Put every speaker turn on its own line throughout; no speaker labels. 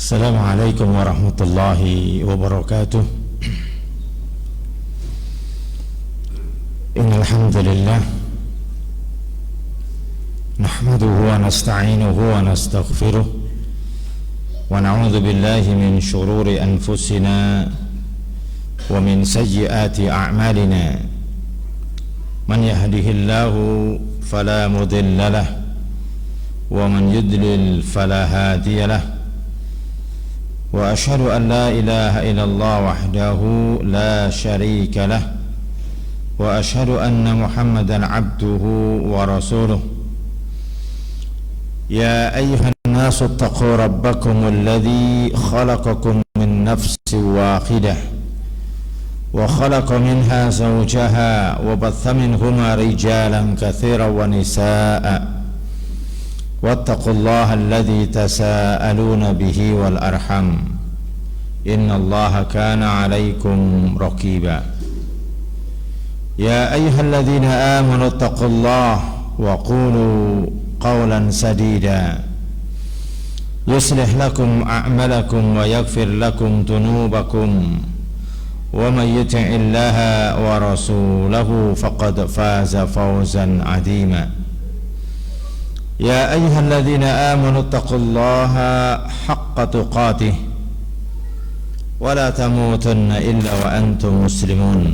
Assalamualaikum warahmatullahi wabarakatuh. Innal hamdalillah nahmaduhu wa nasta'inuhu wa nastaghfiruh wa na'udzu billahi min shururi anfusina wa min sayyiati a'malina. Man yahdihillahu fala mudilla lahu wa man yudlil fala hadiya lahu. Wa asyhadu an la ilaha illallah wahdahu la syarika lah wa asyhadu anna Muhammadan abduhu wa rasuluh. Ya ayyuhan nasu ittaqu rabbakum alladhi khalaqakum min nafsin wahidah wa khalaqa minha zawjaha wa batha minhuma rijalan katsiran wa nisaa'a. Wattaqullaha alladzi tasaaluna bihi wal arham innallaha kana 'alaikum raqiba. Ya ayyuhalladzina amanu taqullaha wa qulu qawlan sadida yuslih lakum a'malakum wa yaghfir lakum dhunubakum wa may yuti'illaha wa rasulahu faqad faza fawzan 'azima. Ya ayyuhalladzina amanu taqullaha haqqa tuqatih wa la tamutunna illa wa antum muslimun.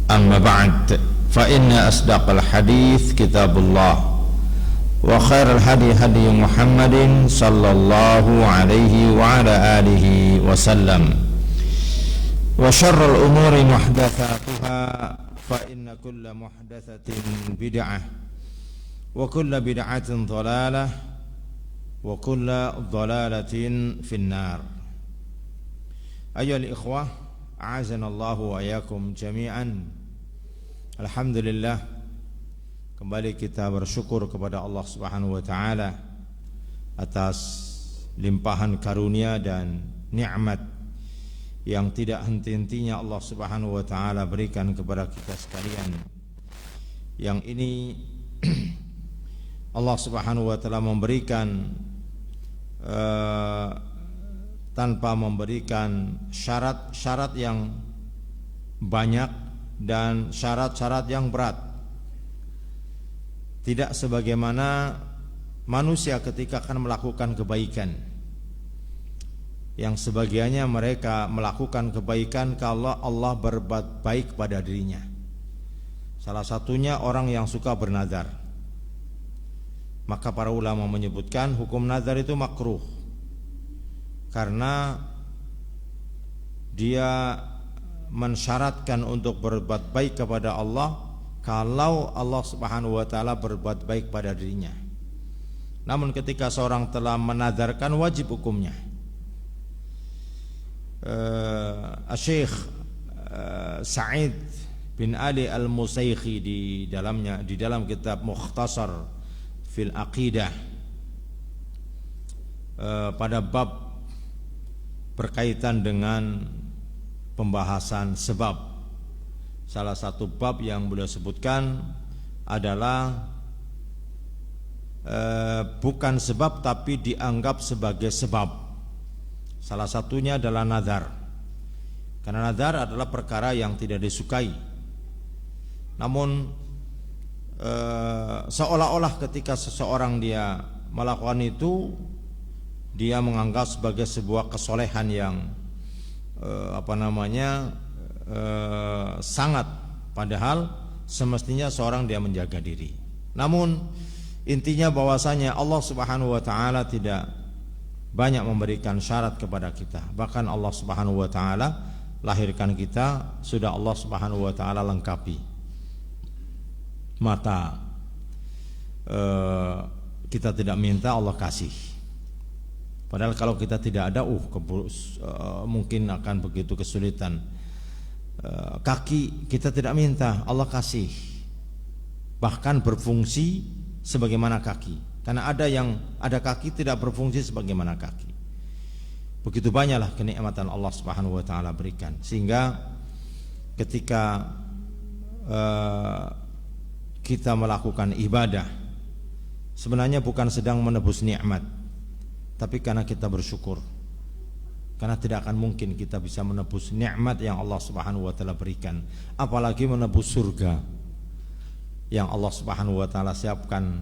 Amma ba'd, fa inna asdaqal hadits kitabullah wa khairal hadi hadi Muhammadin sallallahu alaihi wa ala alihi wa sallam wa syarrul umuri muhdatsatuha fa inna kulla muhdatsatin bid'ah wa kulla bid'atin dhalalah wa kulla dhalalatin finnar. Ayyuhal ikhwah, a'azanallahu wa iyyakum jami'an. Alhamdulillah, kembali kita bersyukur kepada Allah Subhanahu wa taala atas limpahan karunia dan nikmat yang tidak henti-hentinya Allah Subhanahu wa taala berikan kepada kita sekalian. Yang ini Allah Subhanahu wa taala memberikan tanpa memberikan syarat-syarat yang banyak dan syarat-syarat yang berat. Tidak sebagaimana manusia ketika akan melakukan kebaikan, yang sebagiannya mereka melakukan kebaikan kalau Allah berbuat baik pada dirinya. Salah satunya orang yang suka bernazar. Maka para ulama menyebutkan hukum nazar itu makruh karena dia mensyaratkan untuk berbuat baik kepada Allah kalau Allah Subhanahu wa taala berbuat baik pada dirinya. Namun ketika seorang telah menazarkan, wajib hukumnya. Syekh Sa'id bin Ali Al-Musaykhi di dalam kitab Mukhtasar fil Aqidah pada bab berkaitan dengan pembahasan sebab, salah satu bab yang beliau sebutkan adalah bukan sebab tapi dianggap sebagai sebab. Salah satunya adalah nazar, karena nazar adalah perkara yang tidak disukai. Namun seolah-olah ketika seseorang dia melakukan itu, dia menganggap sebagai sebuah kesolehan yang sangat, padahal semestinya seorang dia menjaga diri. Namun intinya bahwasanya Allah Subhanahu wa taala tidak banyak memberikan syarat kepada kita. Bahkan Allah Subhanahu wa taala lahirkan kita sudah Allah Subhanahu wa taala lengkapi. Mata kita tidak minta, Allah kasih. Padahal kalau kita tidak ada, mungkin akan begitu kesulitan. Kaki kita tidak minta, Allah kasih. Bahkan berfungsi sebagaimana kaki. Karena ada yang ada kaki tidak berfungsi sebagaimana kaki. Begitu banyaklah kenikmatan Allah Subhanahu wa taala berikan, sehingga ketika kita melakukan ibadah sebenarnya bukan sedang menebus nikmat, tapi karena kita bersyukur. Karena tidak akan mungkin kita bisa menebus nikmat yang Allah Subhanahu wa taala berikan, apalagi menebus surga yang Allah Subhanahu wa taala siapkan,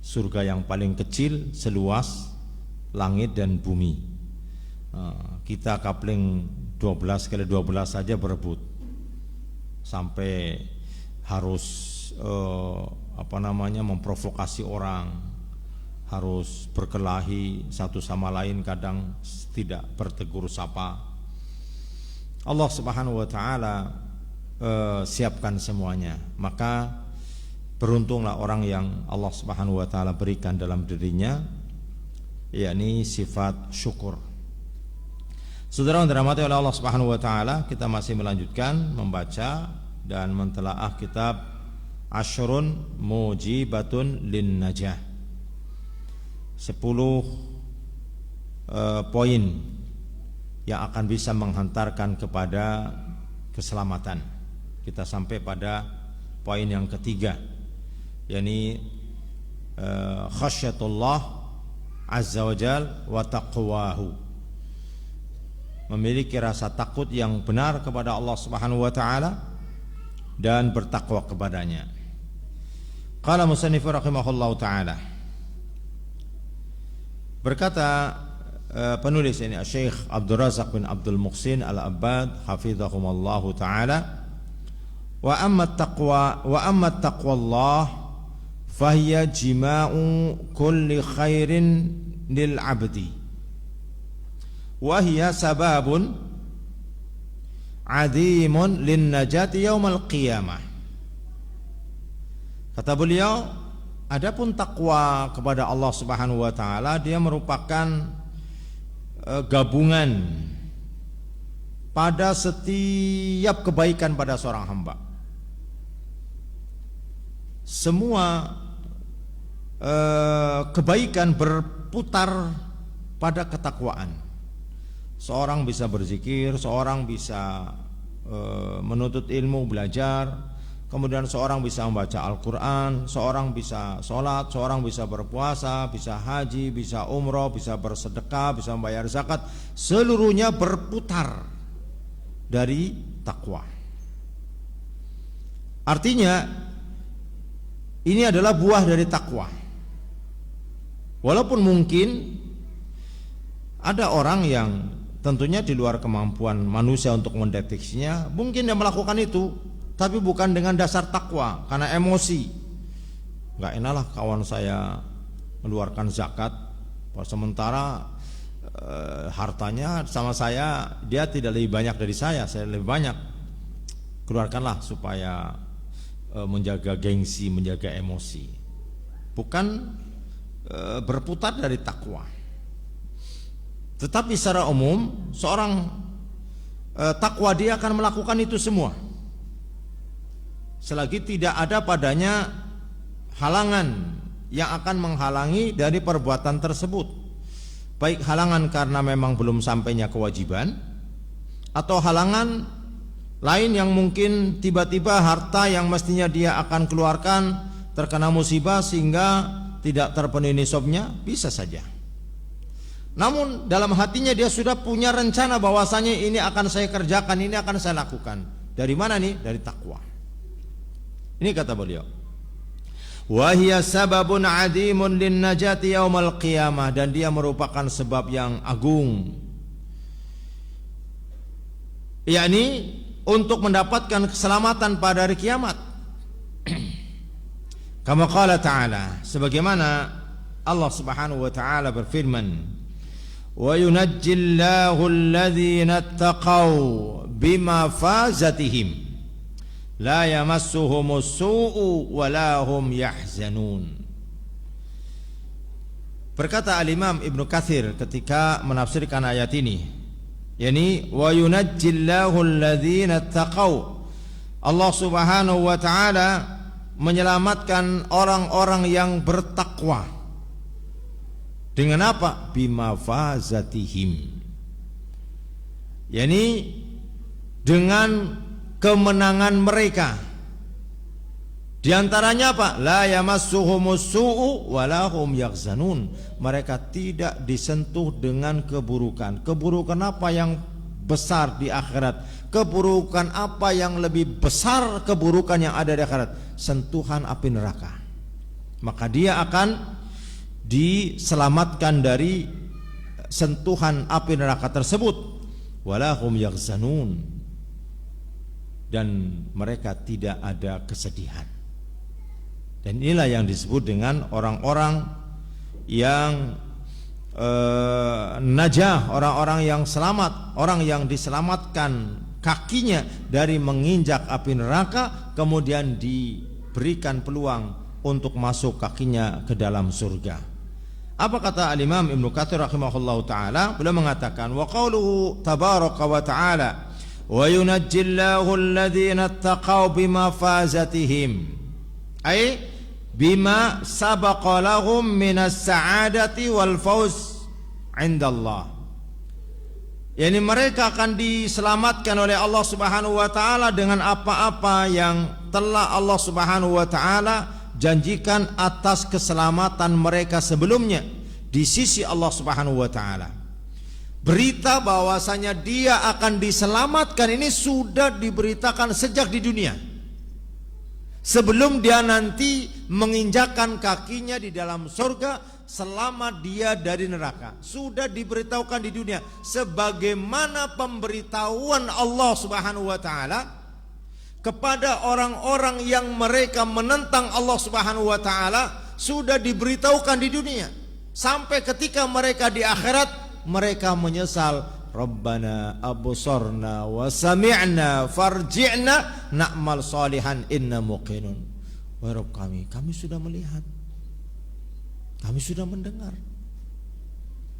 surga yang paling kecil seluas langit dan bumi. Kita kapling 12 kali 12 saja berebut, sampai harus memprovokasi orang, harus berkelahi satu sama lain, kadang tidak bertegur sapa. Allah Subhanahu wa taala siapkan semuanya. Maka beruntunglah orang yang Allah Subhanahu wa taala berikan dalam dirinya, yakni sifat syukur. Saudara yang dirahmati oleh Allah Subhanahu wa taala, kita masih melanjutkan membaca dan mentelaah kitab Asyrun Mujibatun lin Najah. 10 poin yang akan bisa menghantarkan kepada keselamatan. Kita sampai pada poin yang ketiga, yakni khasyatullah azza wajal wa taqwahu, memiliki rasa takut yang benar kepada Allah Subhanahu wa taala dan bertakwa kepadanya. Qala musannif rahimahullahu taala, berkata penulis ini Syekh Abdul Razak bin Abdul Muhsin Al-Abbad hafizahumullahu taala, wa amma taqwallah fahiya jima'u kulli khairin lil 'abdi wa hiya sababun 'azimun lin najati yaumal qiyamah. Kata beliau, adapun takwa kepada Allah Subhanahu wa taala, dia merupakan gabungan pada setiap kebaikan pada seorang hamba. Semua kebaikan berputar pada ketakwaan. Seorang bisa berzikir, seorang bisa menuntut ilmu, belajar, kemudian seorang bisa membaca Al-Quran, seorang bisa sholat, seorang bisa berpuasa, bisa haji, bisa umroh, bisa bersedekah, bisa membayar zakat. Seluruhnya berputar dari takwa. Artinya ini adalah buah dari takwa. Walaupun mungkin ada orang yang tentunya di luar kemampuan manusia untuk mendeteksinya, mungkin dia melakukan itu, tapi bukan dengan dasar takwa, karena emosi. Enggak enak lah kawan saya mengeluarkan zakat, sementara hartanya sama saya, dia tidak lebih banyak dari saya lebih banyak. Keluarkanlah supaya menjaga gengsi, menjaga emosi, bukan berputar dari takwa. Tetapi secara umum seorang takwa dia akan melakukan itu semua selagi tidak ada padanya halangan yang akan menghalangi dari perbuatan tersebut, baik halangan karena memang belum sampainya kewajiban, atau halangan lain yang mungkin tiba-tiba harta yang mestinya dia akan keluarkan terkena musibah sehingga tidak terpenuhi nisabnya, bisa saja. Namun dalam hatinya dia sudah punya rencana bahwasanya ini akan saya kerjakan, ini akan saya lakukan. Dari mana nih? Dari takwa. Ini kata beliau, wa hiya sababun 'azimun lin najati yaumal qiyamah, dan dia merupakan sebab yang agung, yakni untuk mendapatkan keselamatan pada hari kiamat. Kama qala ta'ala, sebagaimana Allah Subhanahu wa taala berfirman, wa yunajjillahu alladhina ittaqaw bimafazatihim la yamassuhumus su'u wa la hum yahzanun. Berkata Al-Imam Ibnu Katsir ketika menafsirkan ayat ini, yakni wa yunajjillahu alladhina ittaqaw, Allah Subhanahu wa taala menyelamatkan orang-orang yang bertakwa. Dengan apa? Bimafazatihim, yakni dengan kemenangan mereka. Di antaranya apa? La yamassuhumus su'u wala hum yaghzanun. Mereka tidak disentuh dengan keburukan. Keburukan apa yang besar di akhirat? Keburukan apa yang lebih besar keburukan yang ada di akhirat? Sentuhan api neraka. Maka dia akan diselamatkan dari sentuhan api neraka tersebut. Wala hum yaghzanun. Dan mereka tidak ada kesedihan. Dan inilah yang disebut dengan orang-orang yang najah, orang-orang yang selamat, orang yang diselamatkan kakinya dari menginjak api neraka, kemudian diberikan peluang untuk masuk kakinya ke dalam surga. Apa kata al-Imam Ibnu Katsir rahimahullahu taala? Beliau mengatakan, wa qauluhu tabaraka wa taala, wa yunajjillahu alladhina ittaqaw bimafazatihim, ay bima sabaqa lahum minas sa'adati wal fawz indallah. Yani mereka akan diselamatkan oleh Allah Subhanahu wa taala dengan apa-apa yang telah Allah Subhanahu wa taala janjikan atas keselamatan mereka sebelumnya di sisi Allah Subhanahu wa taala. Berita bahwasanya dia akan diselamatkan ini sudah diberitakan sejak di dunia, sebelum dia nanti menginjakkan kakinya di dalam surga, selamat dia dari neraka. Sudah diberitahukan di dunia, sebagaimana pemberitahuan Allah Subhanahu wa taala kepada orang-orang yang mereka menentang Allah Subhanahu wa taala, sudah diberitahukan di dunia. Sampai ketika mereka di akhirat, mereka menyesal, Rabbana absarna wa sami'na farji'na na'mal salihan inna muqinun. Wahai Rabb kami sudah melihat, kami sudah mendengar,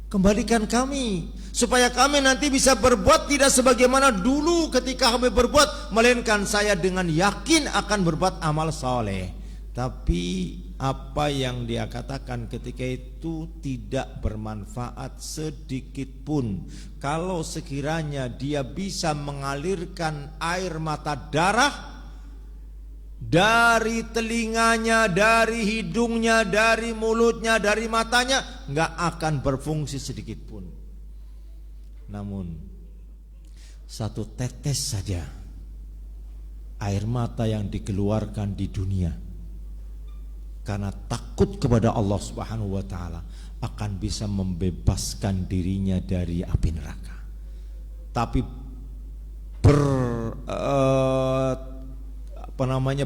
kembalikan kami supaya kami nanti bisa berbuat tidak sebagaimana dulu ketika kami berbuat, melainkan saya dengan yakin akan berbuat amal saleh. Tapi apa yang dia katakan ketika itu tidak bermanfaat sedikit pun. Kalau sekiranya dia bisa mengalirkan air mata darah dari telinganya, dari hidungnya, dari mulutnya, dari matanya, nggak akan berfungsi sedikit pun. Namun satu tetes saja air mata yang dikeluarkan di dunia karena takut kepada Allah Subhanahu wa taala akan bisa membebaskan dirinya dari api neraka. Tapi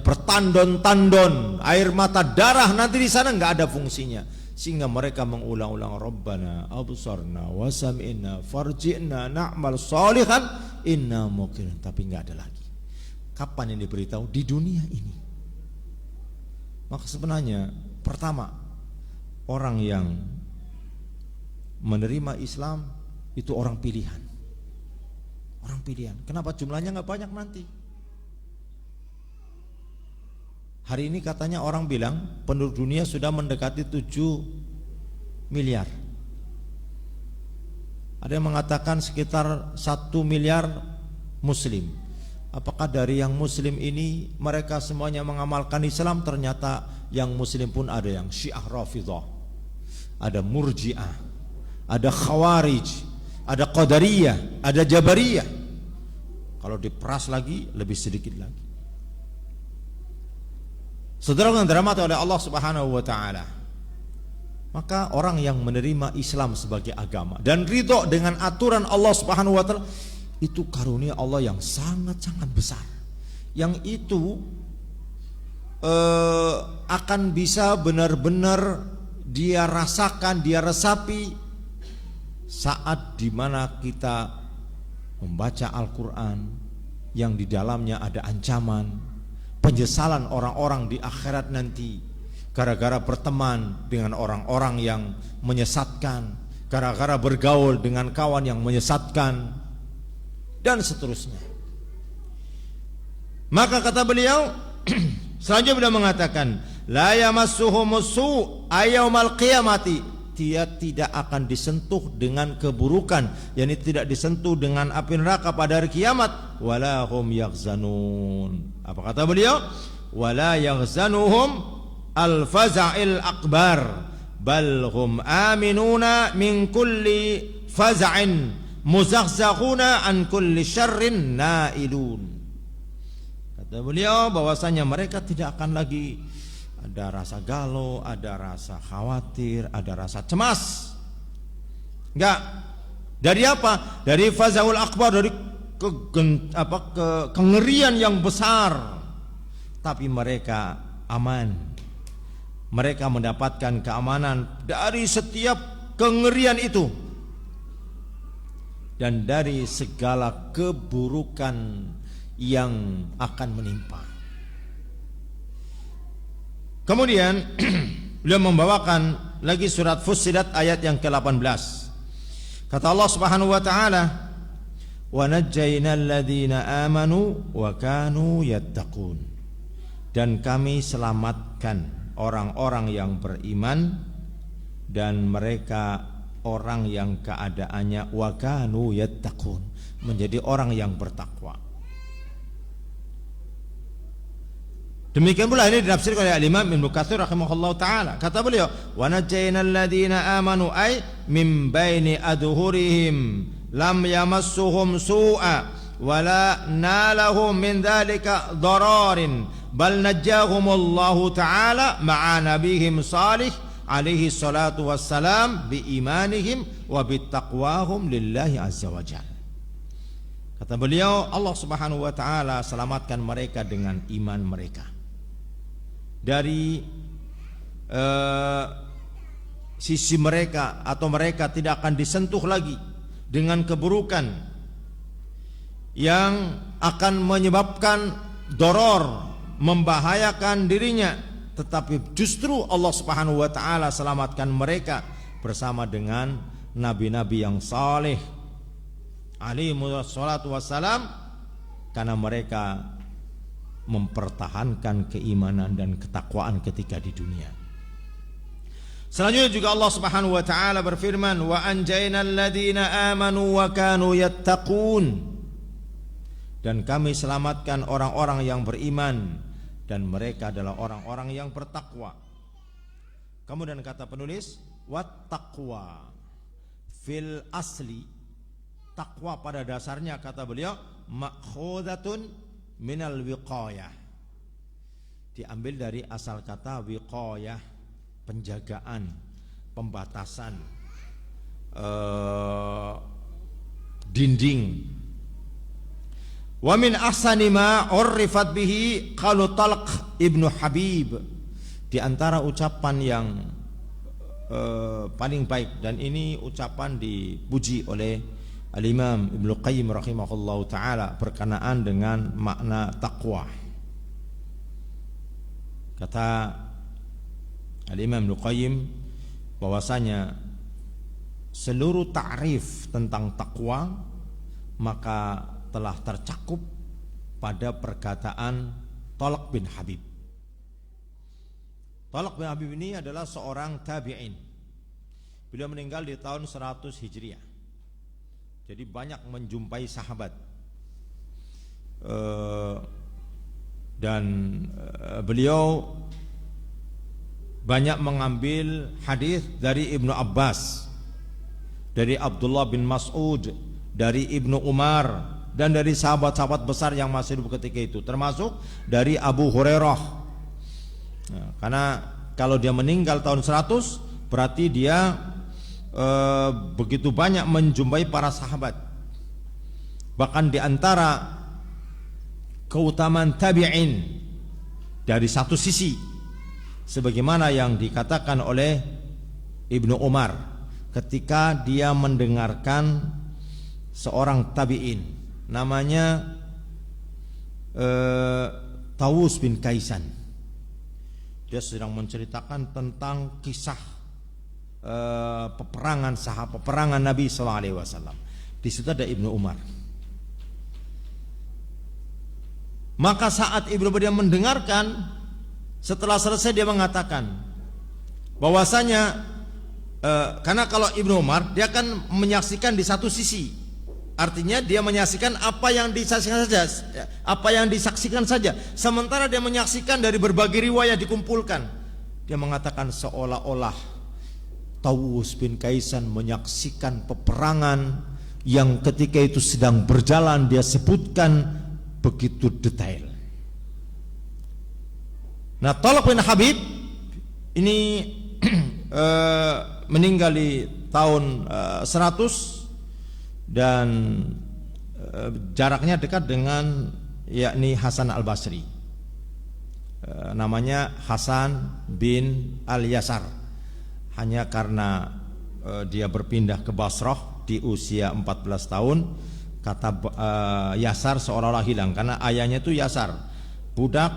bertandon-tandon air mata darah nanti di sana nggak ada fungsinya, sehingga mereka mengulang-ulang Rabbana absarna wa sami'na farji'na na'mal salihan inna muqinun, tapi nggak ada lagi. Kapan yang diberitahu? Di dunia ini. Maka sebenarnya pertama, orang yang menerima Islam itu orang pilihan. Orang pilihan. Kenapa jumlahnya nggak banyak nanti? Hari ini katanya orang bilang penduduk dunia sudah mendekati 7 miliar. Ada yang mengatakan sekitar 1 miliar muslim. Apakah dari yang muslim ini mereka semuanya mengamalkan Islam? Ternyata yang muslim pun ada yang Syiah Rafidhah, ada Murji'ah, ada Khawarij, ada Qadariyah, ada Jabariyah. Kalau diperas lagi lebih sedikit lagi. Saudara yang dirahmati oleh Allah Subhanahu wa taala, maka orang yang menerima Islam sebagai agama dan ridho dengan aturan Allah Subhanahu wa taala, itu karunia Allah yang sangat-sangat besar, yang itu akan bisa benar-benar dia rasakan, dia resapi saat dimana kita membaca Al-Quran yang di dalamnya ada ancaman penyesalan orang-orang di akhirat nanti gara-gara berteman dengan orang-orang yang menyesatkan, gara-gara bergaul dengan kawan yang menyesatkan, dan seterusnya. Maka kata beliau selanjutnya beliau mengatakan, la yamassuhumus su' ayyaumal qiyamati, dia tidak akan disentuh dengan keburukan, yakni tidak disentuh dengan api neraka pada hari kiamat, wala hum yaghzanun. Apa kata beliau? wala yaghzanuhum al-faza'il akbar bal hum aminuna min kulli faza'in muzaghzaghuna an kulli syarrin nailun. Kata beliau bahwasanya mereka tidak akan lagi ada rasa galau, ada rasa khawatir, ada rasa cemas. Enggak. Dari apa? Dari fazaul akbar, dari kengerian yang besar. Tapi mereka aman. Mereka mendapatkan keamanan dari setiap kengerian itu dan dari segala keburukan yang akan menimpa. Kemudian beliau membawakan lagi surat Fussilat ayat yang ke-18. Kata Allah Subhanahu wa taala, "Wa najjaynal ladzina amanu wa kanu yattaqun." Dan kami selamatkan orang-orang yang beriman dan mereka orang yang keadaannya wa kanu yattaqun, menjadi orang yang bertakwa. Demikian pula ini ditafsirkan oleh Imam Ibnu Katsir rahimahullahu taala. Kata beliau, "Wa najjaynal ladzina amanu ay min baini adhurihim lam yamassuhum su'a wa la nalahum min dzalika dararin bal najjahumullahu taala ma'a nabihim salih alaihi salatu wassalam bi imanihim wa bittaqwahum lillahi azza wajalla." Kata beliau, Allah Subhanahu wa taala selamatkan mereka dengan iman mereka dari sisi mereka, atau mereka tidak akan disentuh lagi dengan keburukan yang akan menyebabkan doror, membahayakan dirinya, tetapi justru Allah Subhanahu wa taala selamatkan mereka bersama dengan nabi-nabi yang saleh alaihi wassalatu wassalam, karena mereka mempertahankan keimanan dan ketakwaan ketika di dunia. Selanjutnya juga Allah Subhanahu wa taala berfirman, "Wa anjaynal ladzina amanu wa kanu yattaqun." Dan kami selamatkan orang-orang yang beriman dan mereka adalah orang-orang yang bertakwa. Kemudian kata penulis, "Wat taqwa fil asli." Takwa pada dasarnya kata beliau ma'khudatun minal wiqayah, diambil dari asal kata wiqayah, penjagaan, pembatasan, dinding. Wa min ahsani ma urrifat bihi qalu Talq ibnu Habib, di antara ucapan yang paling baik, dan ini ucapan dipuji oleh Al-Imam Ibnu Qayyim rahimahullahu ta'ala berkenaan dengan makna taqwa. Kata Al-Imam Ibnu Qayyim bahwasanya seluruh ta'rif tentang taqwa maka telah tercakup pada perkataan Talq bin Habib. Talq bin Habib ini adalah seorang tabi'in. Beliau meninggal di tahun 100 Hijriah. Jadi banyak menjumpai sahabat dan beliau banyak mengambil hadis dari Ibnu Abbas, dari Abdullah bin Mas'ud, dari Ibnu Umar, dan dari sahabat-sahabat besar yang masih hidup ketika itu, termasuk dari Abu Hurairah. Nah, karena kalau dia meninggal tahun 100 berarti dia begitu banyak menjumpai para sahabat. Bahkan di antara keutamaan tabi'in dari satu sisi, sebagaimana yang dikatakan oleh Ibnu Umar ketika dia mendengarkan seorang tabi'in namanya Tawus bin Kaisan. Dia sedang menceritakan tentang kisah peperangan Nabi SAW. Di situ ada Ibnu Umar. Maka saat Ibnu Umar mendengarkan, setelah selesai dia mengatakan bahwasanya karena kalau Ibnu Umar dia akan menyaksikan di satu sisi, Artinya dia menyaksikan apa yang disaksikan saja, apa yang disaksikan saja. Sementara dia menyaksikan dari berbagai riwayat dikumpulkan. Dia mengatakan seolah-olah Tawus bin Kaisan menyaksikan peperangan yang ketika itu sedang berjalan, dia sebutkan begitu detail. Nah, Thalq bin Habib ini meninggal di tahun 100 dan jaraknya dekat dengan yakni Hasan al-Basri. Namanya Hasan bin al-Yasar. Hanya karena dia berpindah ke Basrah di usia 14 tahun, kata Yasar seolah-olah hilang karena ayahnya itu Yasar, budak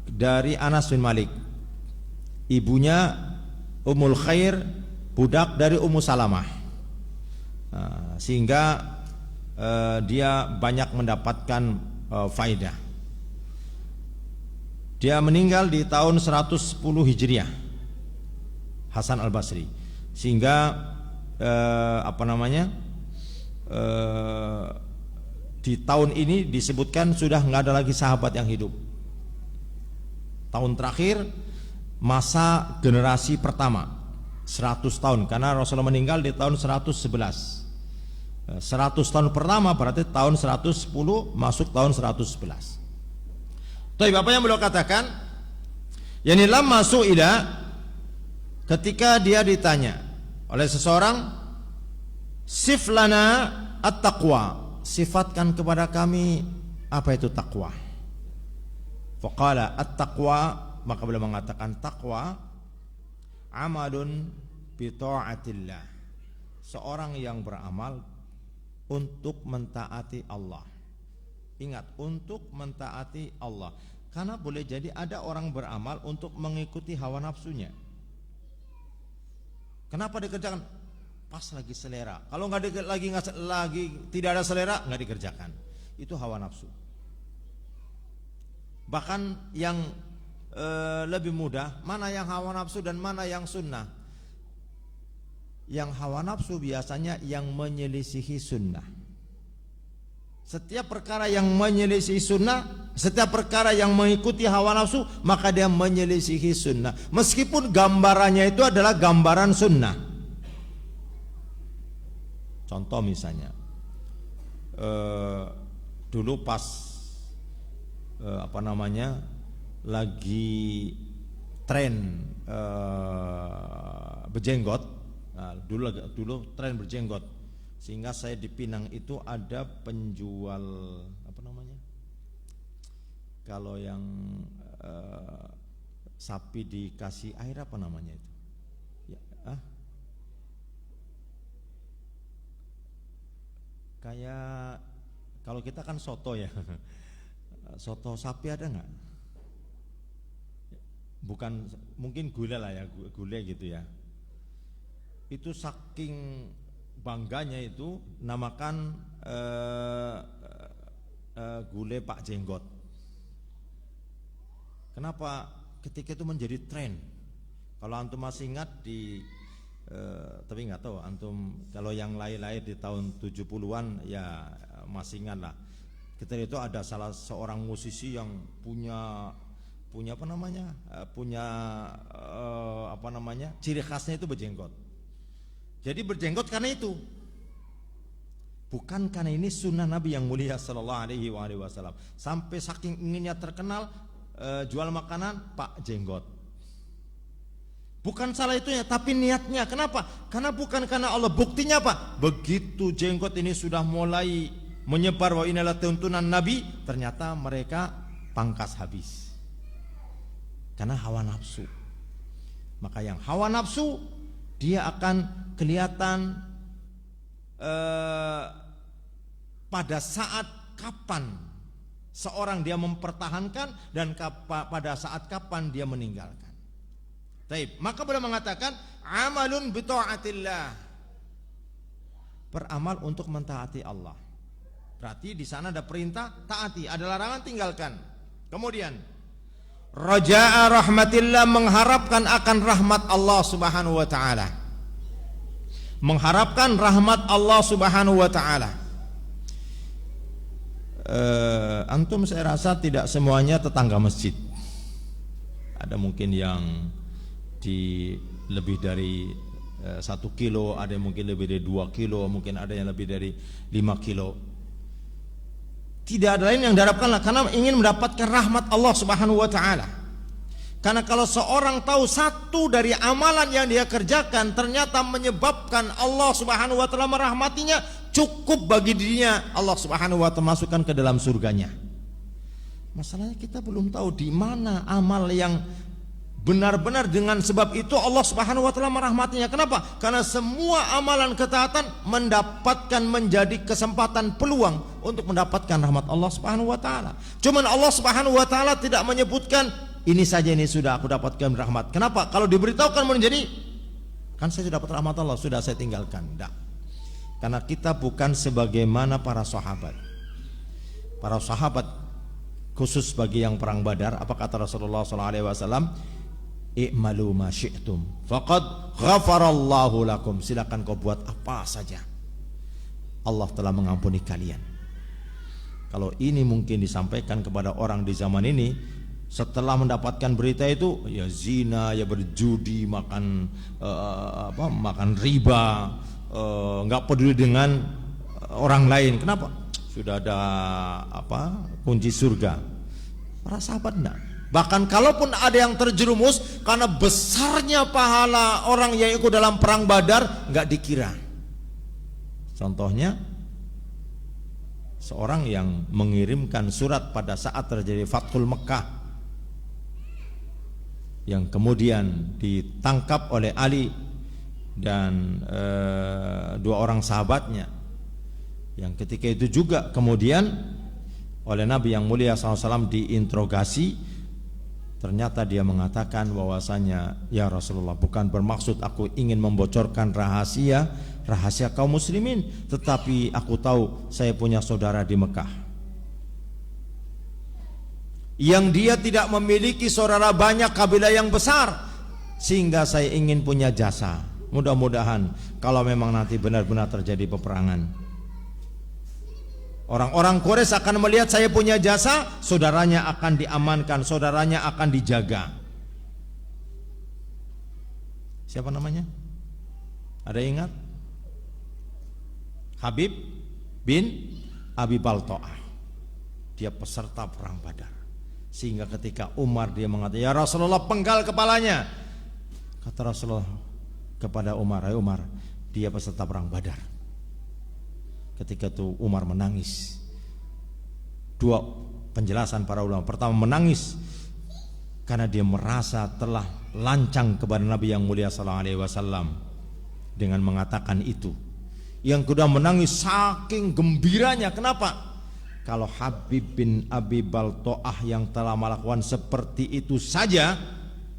dari Anas bin Malik. Ibunya Ummul Khair, budak dari Ummu Salamah. Sehingga dia banyak mendapatkan faedah. Dia meninggal di tahun 110 Hijriah, Hasan al-Basri. Sehingga di tahun ini disebutkan sudah nggak ada lagi sahabat yang hidup. Tahun terakhir masa generasi pertama 100 tahun, karena Rasulullah meninggal di tahun 111. 100 tahun pertama berarti tahun 110 masuk tahun 111. Tapi apa yang beliau katakan? Yani lamma su'ila, ketika dia ditanya oleh seseorang, sif lana at-taqwa, sifatkan kepada kami apa itu takwa. Faqala at-taqwa, maka beliau mengatakan takwa amalun bi ta'atillah, seorang yang beramal untuk mentaati Allah. Ingat, untuk mentaati Allah, karena boleh jadi ada orang beramal untuk mengikuti hawa nafsunya. Kenapa dikerjakan? Pas lagi selera. Kalau nggak lagi tidak ada selera, nggak dikerjakan. Itu hawa nafsu. Bahkan yang lebih mudah, mana yang hawa nafsu dan mana yang sunnah. Yang hawa nafsu biasanya yang menyelisihi sunnah. Setiap perkara yang menyelisihi sunnah, setiap perkara yang mengikuti hawa nafsu, maka dia menyelisihi sunnah. Meskipun gambarannya itu adalah gambaran sunnah. Contoh misalnya, dulu pas lagi tren berjenggot. Nah, dulu tren berjenggot, sehingga saya di Pinang itu ada penjual kalau yang sapi dikasih air apa namanya itu? Ya, kayak kalau kita kan soto ya, soto sapi ada nggak? Bukan, mungkin gulai lah ya, gulai gitu ya. Itu saking bangganya itu namakan gulai Pak Jenggot. Kenapa ketika itu menjadi tren? Kalau antum masih ingat tapi nggak tahu antum, kalau yang lain-lain di tahun 70-an ya masih ingat lah. Ketika itu ada salah seorang musisi yang punya ciri khasnya itu berjenggot. Jadi berjenggot karena itu, bukan karena ini sunnah Nabi yang mulia sallallahu alaihi wasallam. Sampai saking inginnya terkenal, jual makanan Pak Jenggot. Bukan salah itunya, tapi niatnya. Kenapa? Karena bukan karena Allah. Buktinya apa? Begitu jenggot ini sudah mulai menyebar bahwa inilah tuntunan Nabi, ternyata mereka pangkas habis karena hawa nafsu. Maka yang hawa nafsu, dia akan kelihatan pada saat kapan seorang dia mempertahankan dan pada saat kapan dia meninggalkan. Taib. Maka beliau mengatakan amalun bi ta'atillah, beramal untuk mentaati Allah. Berarti di sana ada perintah taati, ada larangan tinggalkan. Kemudian raja'a rahmatillah, mengharapkan akan rahmat Allah Subhanahu wa taala. Mengharapkan rahmat Allah Subhanahu wa taala. antum saya rasa tidak semuanya tetangga masjid. Ada mungkin yang di lebih dari 1 kilo, ada yang mungkin lebih dari 2 kilo, mungkin ada yang lebih dari 5 kilo. Tidak ada lain yang diharapkan karena ingin mendapatkan rahmat Allah Subhanahu wa taala. Karena kalau seorang tahu satu dari amalan yang dia kerjakan ternyata menyebabkan Allah Subhanahu wa taala merahmatinya, cukup bagi dirinya Allah Subhanahu wa taala masukkan ke dalam surganya. Masalahnya kita belum tahu di mana amal yang benar-benar dengan sebab itu Allah Subhanahu wa taala merahmatinya. Kenapa? Karena semua amalan ketaatan mendapatkan menjadi kesempatan peluang untuk mendapatkan rahmat Allah Subhanahu wa taala. Cuman Allah Subhanahu wa taala tidak menyebutkan ini saja, ini sudah aku dapatkan rahmat. Kenapa? Kalau diberitahukan menjadi kan saya sudah dapat rahmat Allah, sudah saya tinggalkan. Tidak. Karena kita bukan sebagaimana para sahabat. Para sahabat khusus bagi yang perang Badar, apa kata Rasulullah SAW? I'malu ma syi'tum faqad ghafarallahu lakum. Silakan kau buat apa saja, Allah telah mengampuni kalian. Kalau ini mungkin disampaikan kepada orang di zaman ini, setelah mendapatkan berita itu, ya zina, ya berjudi, makan makan riba, nggak peduli dengan orang lain. Kenapa? Sudah ada kunci surga. Para sahabat enggak. Bahkan kalaupun ada yang terjerumus karena besarnya pahala orang yang ikut dalam perang Badar, nggak dikira. Contohnya seorang yang mengirimkan surat pada saat terjadi Fathul Mekah, yang kemudian ditangkap oleh Ali dan 2 orang sahabatnya, yang ketika itu juga kemudian oleh Nabi yang mulia SAW diinterogasi. Ternyata dia mengatakan bahwasanya, ya Rasulullah, bukan bermaksud aku ingin membocorkan rahasia kaum muslimin, tetapi aku tahu saya punya saudara di Mekah yang dia tidak memiliki saudara banyak, kabilah yang besar, sehingga saya ingin punya jasa. Mudah-mudahan kalau memang nanti benar-benar terjadi peperangan, orang-orang Quraisy akan melihat saya punya jasa, saudaranya akan diamankan, saudaranya akan dijaga. Siapa namanya? Ada ingat? Habib bin Abi Balta'ah. Dia peserta perang Badar. Sehingga ketika Umar dia mengatakan, ya Rasulullah, penggal kepalanya. Kata Rasulullah kepada Umar, hai Umar, dia peserta perang Badar. Ketika itu Umar menangis. 2 penjelasan para ulama. Pertama, menangis karena dia merasa telah lancang kepada Nabi yang mulia SAW dengan mengatakan itu. Yang kedua, menangis saking gembiranya. Kenapa? Kalau Habib bin Abi Balta'ah yang telah melakukan seperti itu saja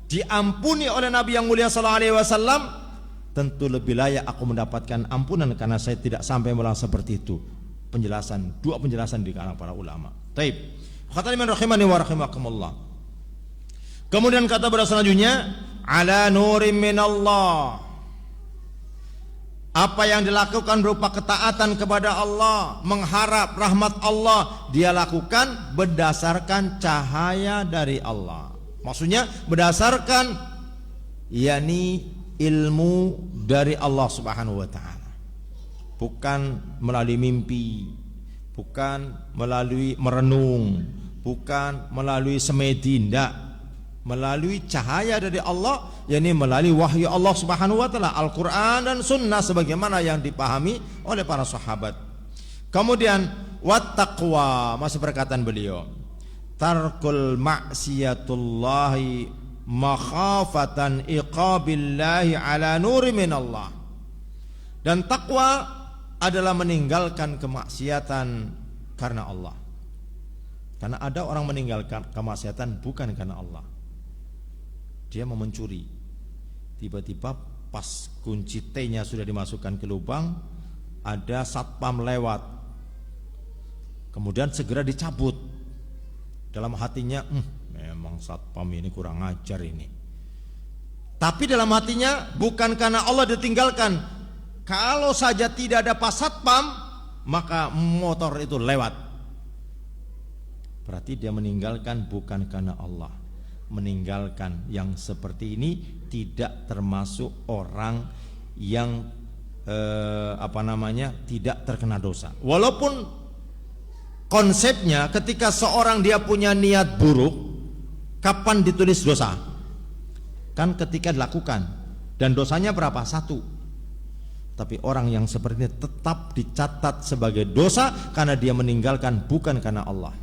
diampuni oleh Nabi yang mulia SAW, tentu lebih layak aku mendapatkan ampunan karena saya tidak sampai melakukan seperti itu. Penjelasan, 2 penjelasan di kalangan para ulama. Taib. Khataliman rahimani wa rahimakumullah. Kemudian kata pada selanjutnya, ala nurim minallah. Apa yang dilakukan berupa ketaatan kepada Allah, mengharap rahmat Allah, dia lakukan berdasarkan cahaya dari Allah. Maksudnya berdasarkan yakni ilmu dari Allah Subhanahu wa taala. Bukan melalui mimpi, bukan melalui merenung, bukan melalui semedi, tidak. Melalui cahaya dari Allah, yakni melalui wahyu Allah Subhanahu wa taala, Al-Qur'an dan sunnah sebagaimana yang dipahami oleh para sahabat. Kemudian wattaqwa, masih perkataan beliau, tarkul ma'siyatullahi makhafatan iqabillahi ala nuri minallah. Dan takwa adalah meninggalkan kemaksiatan karena Allah. Karena ada orang meninggalkan kemaksiatan bukan karena Allah. Dia mau mencuri, tiba-tiba pas kunci T-nya sudah dimasukkan ke lubang, ada satpam lewat, kemudian segera dicabut. Dalam hatinya, memang satpam ini kurang ajar ini. Tapi dalam hatinya bukan karena Allah ditinggalkan. Kalau saja tidak ada pas satpam, maka motor itu lewat. Berarti dia meninggalkan bukan karena Allah. Meninggalkan yang seperti ini tidak termasuk orang yang tidak terkena dosa. Walaupun konsepnya ketika seorang dia punya niat buruk, kapan ditulis dosa? Kan ketika dilakukan, dan dosanya berapa? 1. Tapi orang yang seperti ini tetap dicatat sebagai dosa karena dia meninggalkan bukan karena Allah,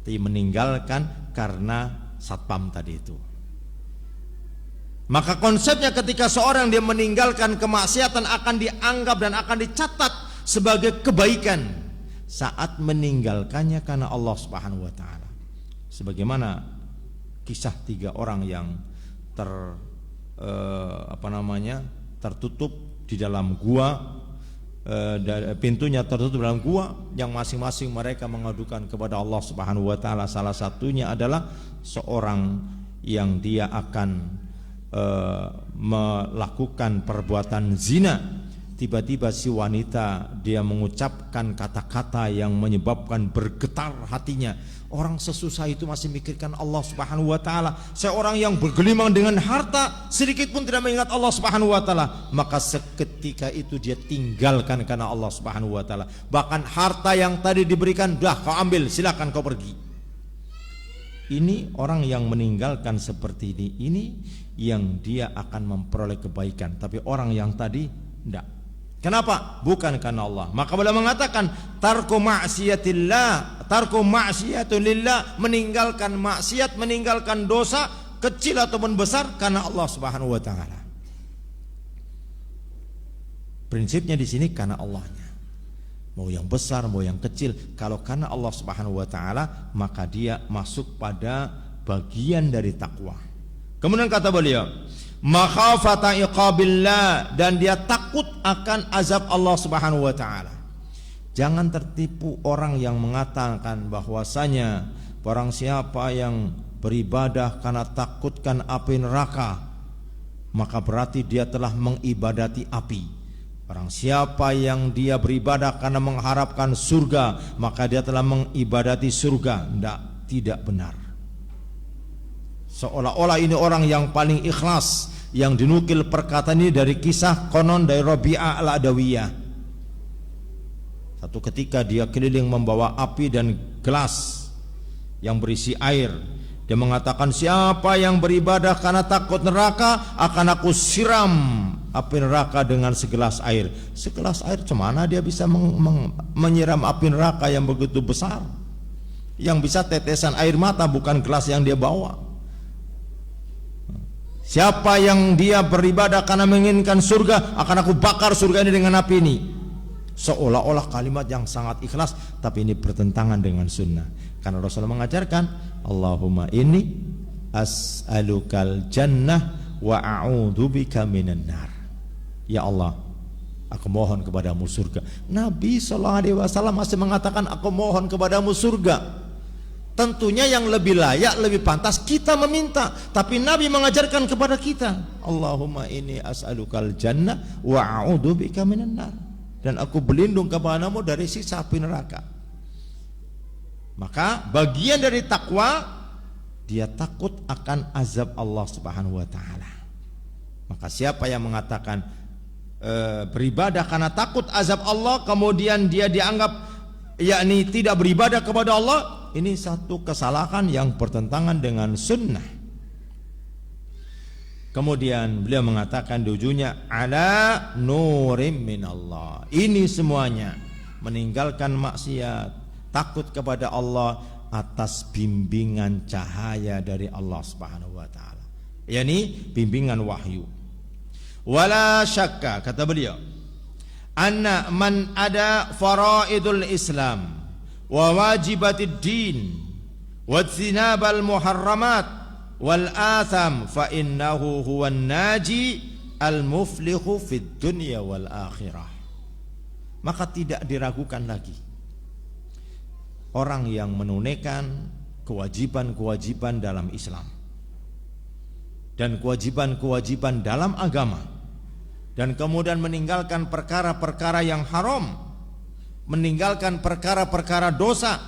tapi meninggalkan karena satpam tadi itu. Maka konsepnya ketika seorang dia meninggalkan kemaksiatan akan dianggap dan akan dicatat sebagai kebaikan saat meninggalkannya karena Allah Subhanahu wa taala. Sebagaimana kisah 3 orang yang tertutup di dalam gua, pintunya tertutup dalam gua, yang masing-masing mereka mengadukan kepada Allah Subhanahu wa taala. Salah satunya adalah seorang yang dia akan melakukan perbuatan zina. Tiba-tiba si wanita dia mengucapkan kata-kata yang menyebabkan bergetar hatinya. Orang sesusah itu masih mikirkan Allah Subhanahu wa taala. Seorang yang bergelimang dengan harta sedikit pun tidak mengingat Allah Subhanahu wa taala, maka seketika itu dia tinggalkan karena Allah Subhanahu wa taala. Bahkan harta yang tadi diberikan, dah kau ambil, silakan kau pergi. Ini orang yang meninggalkan seperti ini yang dia akan memperoleh kebaikan. Tapi orang yang tadi tidak. Kenapa? Bukan karena Allah. Maka beliau mengatakan tarku ma'siyatillah, tarku ma'siyatulillah, meninggalkan maksiat, meninggalkan dosa kecil ataupun besar karena Allah Subhanahu wa taala. Prinsipnya di sini karena Allahnya. Mau yang besar, mau yang kecil, kalau karena Allah Subhanahu wa taala, maka dia masuk pada bagian dari takwa. Kemudian kata beliau, makhafata iqabillah, dan dia takut akan azab Allah Subhanahu wa taala. Jangan tertipu orang yang mengatakan bahwasanya barang siapa yang beribadah karena takutkan api neraka, maka berarti dia telah mengibadati api. Barang siapa yang dia beribadah karena mengharapkan surga, maka dia telah mengibadati surga. Tidak benar. Seolah-olah ini orang yang paling ikhlas. Yang dinukil perkataan ini dari kisah konon dari Rabi'ah al-Adawiyah. Satu ketika dia keliling membawa api dan gelas yang berisi air. Dia mengatakan, siapa yang beribadah karena takut neraka, akan aku siram api neraka dengan segelas air. Segelas air cemana dia bisa menyiram api neraka yang begitu besar, yang bisa tetesan air mata, bukan gelas yang dia bawa. Siapa yang dia beribadah karena menginginkan surga, akan aku bakar surga ini dengan api ini. Seolah-olah kalimat yang sangat ikhlas, tapi ini bertentangan dengan sunnah. Karena Rasulullah mengajarkan, Allahumma inni as'alukal jannah wa a'udzubika minan nar. Ya Allah, aku mohon kepadamu surga. Nabi SAW masih mengatakan, aku mohon kepadamu surga. Tentunya yang lebih layak, lebih pantas kita meminta. Tapi Nabi mengajarkan kepada kita, Allahumma inni as'alukal jannah wa a'udzubika minan nar, dan aku berlindung kepadamu dari siksa api neraka. Maka bagian dari takwa, dia takut akan azab Allah Subhanahu wa taala. Maka siapa yang mengatakan beribadah karena takut azab Allah, kemudian dia dianggap yakni tidak beribadah kepada Allah, ini satu kesalahan yang bertentangan dengan sunnah. Kemudian beliau mengatakan di ujungnya, ala nurim minallah. Ini semuanya meninggalkan maksiat, takut kepada Allah atas bimbingan cahaya dari Allah Subhanahu wa taala, yakni bimbingan wahyu. Wala syakka, kata beliau, anna man ada faraidul Islam wa wajibatid din wa tinabal muharramat wal atham fa innahu huwan naji al muflihu fid dunya wal akhirah. Maka tidak diragukan lagi, orang yang menunaikan kewajiban-kewajiban dalam Islam dan kewajiban-kewajiban dalam agama, dan kemudian meninggalkan perkara-perkara yang haram, meninggalkan perkara-perkara dosa,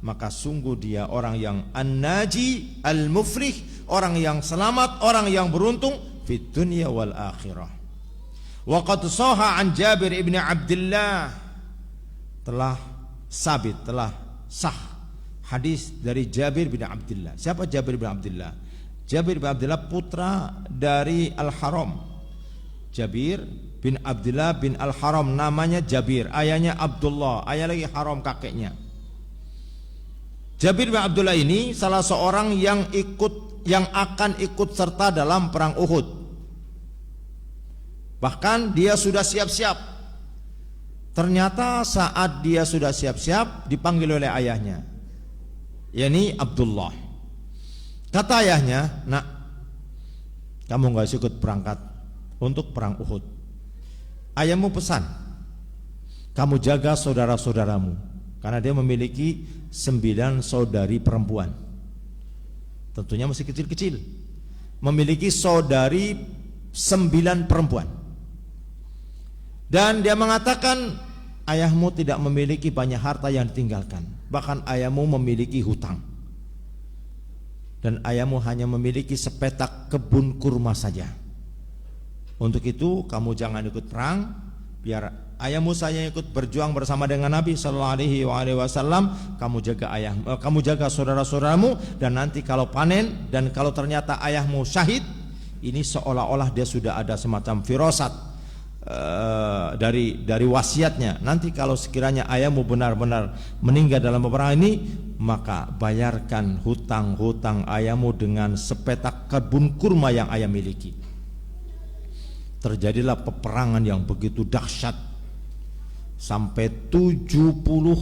maka sungguh dia orang yang an-naji al-muflih, orang yang selamat, orang yang beruntung fid dunya wal akhirah. Wa qad sahha an Jabir ibn Abdullah, telah sah hadis dari Jabir bin Abdullah. Siapa Jabir bin Abdullah? Jabir bin Abdullah putra dari Al-Haram. Jabir bin Abdullah bin Al-Haram, namanya Jabir, ayahnya Abdullah, ayah lagi Haram kakeknya. Jabir bin Abdullah ini salah seorang yang akan ikut serta dalam perang Uhud. Bahkan dia sudah siap-siap. Ternyata saat dia sudah siap-siap dipanggil oleh ayahnya, yakni Abdullah. Kata ayahnya, "Nak, kamu gak ikut berangkat untuk perang Uhud. Ayahmu pesan, kamu jaga saudara-saudaramu, karena dia memiliki 9 saudari perempuan. Tentunya masih kecil-kecil. Memiliki saudari 9 perempuan. Dan dia mengatakan, ayahmu tidak memiliki banyak harta yang ditinggalkan. Bahkan ayahmu memiliki hutang. Dan ayahmu hanya memiliki sepetak kebun kurma saja. Untuk itu kamu jangan ikut perang, biar ayahmu saya ikut berjuang bersama dengan Nabi sallallahu alaihi wasallam. Kamu jaga saudara-saudaramu, dan nanti kalau panen dan kalau ternyata ayahmu syahid, ini seolah-olah dia sudah ada semacam firasat dari wasiatnya. Nanti kalau sekiranya ayahmu benar-benar meninggal dalam peperangan ini, maka bayarkan hutang-hutang ayahmu dengan sepetak kebun kurma yang ayah miliki." Terjadilah peperangan yang begitu dahsyat, sampai 70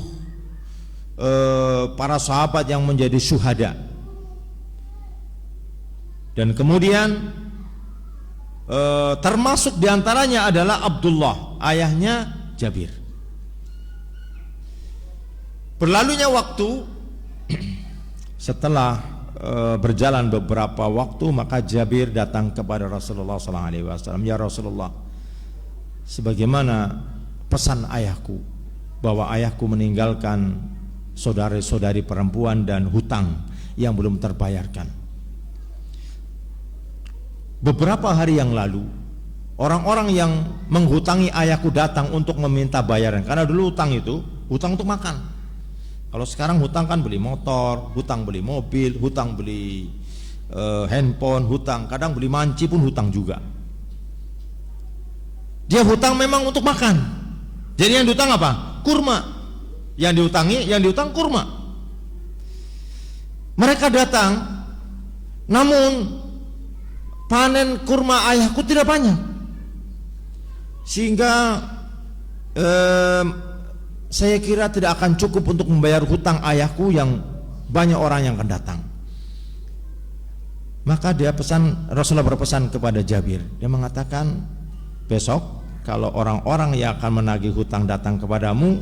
para sahabat yang menjadi syuhada. Dan kemudian termasuk diantaranya adalah Abdullah, ayahnya Jabir. Berlalunya waktu, setelah berjalan beberapa waktu, maka Jabir datang kepada Rasulullah SAW. "Ya Rasulullah, sebagaimana pesan ayahku, bahwa ayahku meninggalkan saudari-saudari perempuan dan hutang yang belum terbayarkan. Beberapa hari yang lalu, orang-orang yang menghutangi ayahku datang untuk meminta bayaran. Karena dulu hutang untuk makan. Kalau sekarang hutang kan beli motor, hutang beli mobil, hutang beli handphone, hutang kadang beli manci pun hutang juga. Dia hutang memang untuk makan. Jadi yang dihutang apa? Kurma. Yang dihutang kurma. Mereka datang, namun panen kurma ayahku tidak banyak, sehingga saya kira tidak akan cukup untuk membayar hutang ayahku yang banyak orang yang akan datang. Maka Rasulullah berpesan kepada Jabir. Dia mengatakan, besok kalau orang-orang yang akan menagih hutang datang kepadamu,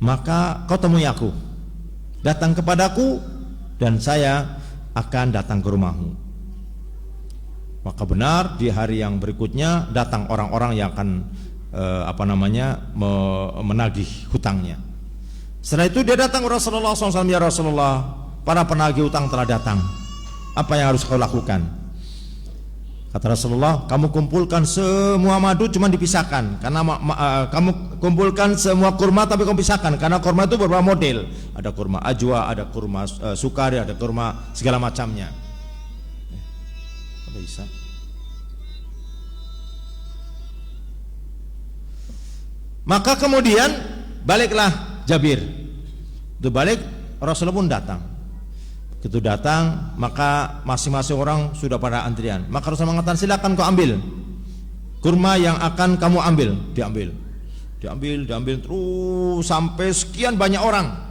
maka kau temui aku, datang kepadaku, dan saya akan datang ke rumahmu. Maka benar di hari yang berikutnya datang orang-orang yang akan menagih hutangnya. Setelah itu dia datang ke Rasulullah SAW. "Ya Rasulullah, para penagih hutang telah datang. Apa yang harus kau lakukan?" Kata Rasulullah, "Kamu kumpulkan semua madu, cuma dipisahkan. Karena kamu kumpulkan semua kurma, tapi kamu pisahkan. Karena kurma itu beberapa model. Ada kurma ajwa, ada kurma sukari, ada kurma segala macamnya." Bisa. Maka kemudian baliklah Jabir. Itu balik, Rasulullah pun datang. Begitu datang, maka masing-masing orang sudah pada antrian. Maka Rasulullah mengatakan, "Silakan kau ambil kurma yang akan kamu ambil." Diambil terus sampai sekian banyak orang.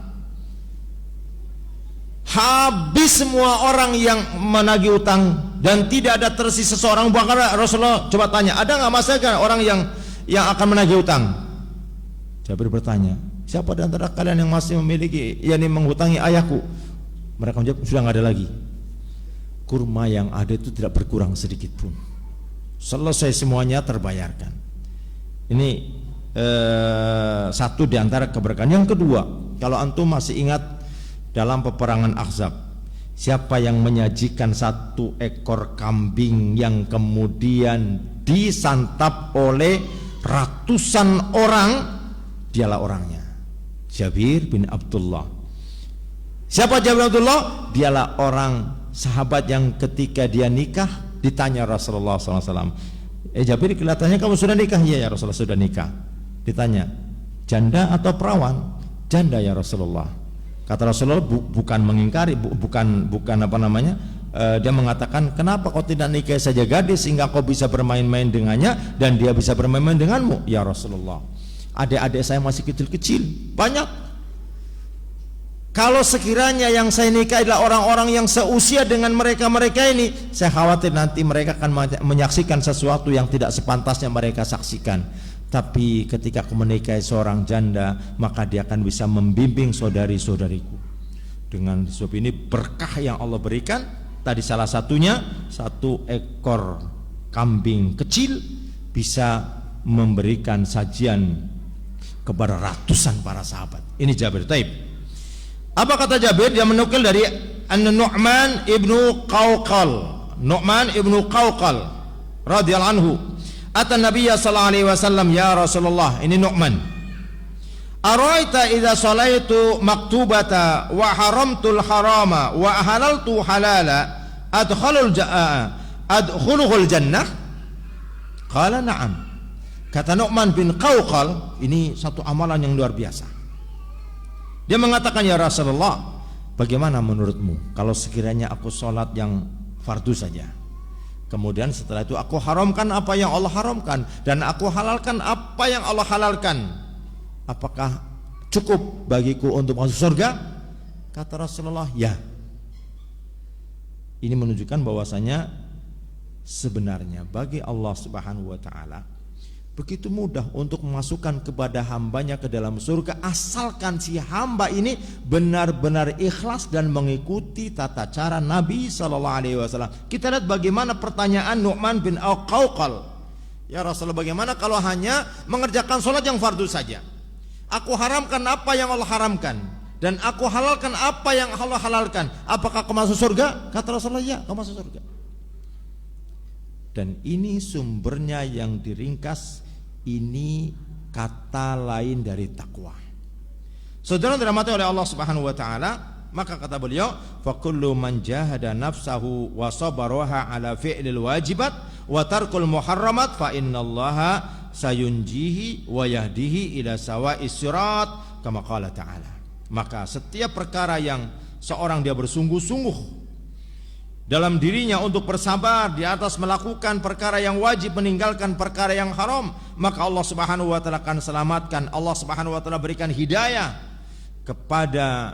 Habis semua orang yang menagih utang dan tidak ada tersisa seorang. Bahkan Rasulullah coba tanya, "Ada nggak masalah orang yang akan menagih utang?" Jabir bertanya, "Siapa di antara kalian yang masih memiliki, yakni menghutangi ayahku?" Mereka menjawab, "Sudah nggak ada lagi." Kurma yang ada itu tidak berkurang sedikit pun. Selesai semuanya terbayarkan. Ini satu di antara keberkahan. Yang kedua, kalau antum masih ingat dalam peperangan Ahzab. Siapa yang menyajikan 1 ekor kambing yang kemudian disantap oleh ratusan orang, dialah orangnya. Jabir bin Abdullah. Siapa Jabir bin Abdullah? Dialah orang sahabat yang ketika dia nikah ditanya Rasulullah SAW, Jabir, kelihatannya kamu sudah nikah. Iya ya Rasulullah, sudah nikah. Ditanya, janda atau perawan? Janda ya Rasulullah. Kata Rasulullah bukan mengingkari, bukan apa namanya, dia mengatakan, kenapa kau tidak nikah saja gadis sehingga kau bisa bermain-main dengannya dan dia bisa bermain-main denganmu? Ya Rasulullah, adik-adik saya masih kecil-kecil, banyak. Kalau sekiranya yang saya nikah adalah orang-orang yang seusia dengan mereka-mereka ini, saya khawatir nanti mereka akan menyaksikan sesuatu yang tidak sepantasnya mereka saksikan. Tapi ketika aku menikahi seorang janda, maka dia akan bisa membimbing saudari-saudariku. Dengan sebab ini berkah yang Allah berikan. Tadi salah satunya 1 ekor kambing kecil bisa memberikan sajian kepada ratusan para sahabat. Ini Jabir. Taib. Apa kata Jabir? Dia menukil dari Nu'man ibnu Qawqal. Nu'man ibnu Qawqal radhiyallahu anhu. Ata Nabiyya sallallahu alaihi wasallam, ya Rasulullah, ini Nu'man. Araita idza salaitu maktubata wa haramtul harama wa halaltu halala adkhuluhul jannah? Qala na'am. Kata Nu'man bin Qawqal, ini satu amalan yang luar biasa. Dia mengatakan, ya Rasulullah, bagaimana menurutmu kalau sekiranya aku sholat yang fardu saja, kemudian setelah itu aku haramkan apa yang Allah haramkan dan aku halalkan apa yang Allah halalkan, apakah cukup bagiku untuk masuk surga? Kata Rasulullah, ya. Ini menunjukkan bahwasanya sebenarnya bagi Allah Subhanahu wa ta'ala begitu mudah untuk memasukkan kepada hambanya ke dalam surga, asalkan si hamba ini benar-benar ikhlas dan mengikuti tata cara Nabi SAW. Kita lihat bagaimana pertanyaan Nu'man bin Qawqal. Ya Rasulullah, bagaimana kalau hanya mengerjakan sholat yang fardu saja? Aku haramkan apa yang Allah haramkan dan aku halalkan apa yang Allah halalkan, apakah kau masuk surga? Kata Rasulullah, ya, kau masuk surga. Dan ini sumbernya yang diringkas, ini kata lain dari takwa. Saudara dirahmati oleh Allah Subhanahu wa taala, maka kata beliau, fa kullu man jahada nafsahu wa sabaraha ala fi'lil wajibat wa tarkul muharramat fa innallaha sayunjihi wa yahdihi ila sawa'is sirat kama qala ta'ala. Maka setiap perkara yang seorang dia bersungguh-sungguh dalam dirinya untuk bersabar di atas melakukan perkara yang wajib, meninggalkan perkara yang haram, maka Allah Subhanahu wa taala akan selamatkan. Allah Subhanahu wa taala berikan hidayah kepada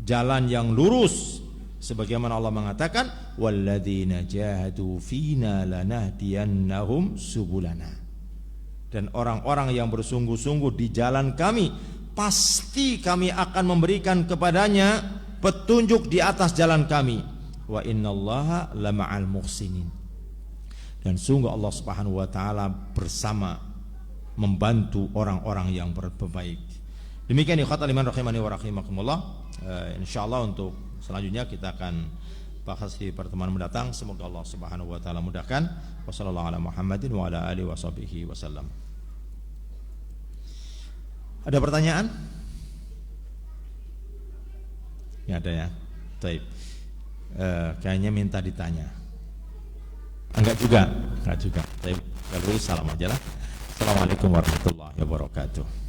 jalan yang lurus, sebagaimana Allah mengatakan, walladzina jahadu fina lanahdiyannahum subulana. Dan orang-orang yang bersungguh-sungguh di jalan kami, pasti kami akan memberikan kepadanya petunjuk di atas jalan kami. Wa innallaha lama'al muhsinin. Dan sungguh Allah Subhanahu wa taala bersama membantu orang-orang yang berbaik. Demikian ikhwatal iman rahimani wa rahimakumullah. Insyaallah untuk selanjutnya kita akan bahas di pertemuan mendatang. Semoga Allah Subhanahu wa taala mudahkan. Wassallallahu ala Muhammadin wa ala alihi washabihi wasallam. Ada pertanyaan? Ya, ada ya. Baik. Kayaknya minta ditanya. Enggak juga. Tapi kalau salam aja lah. Assalamualaikum warahmatullahi wabarakatuh.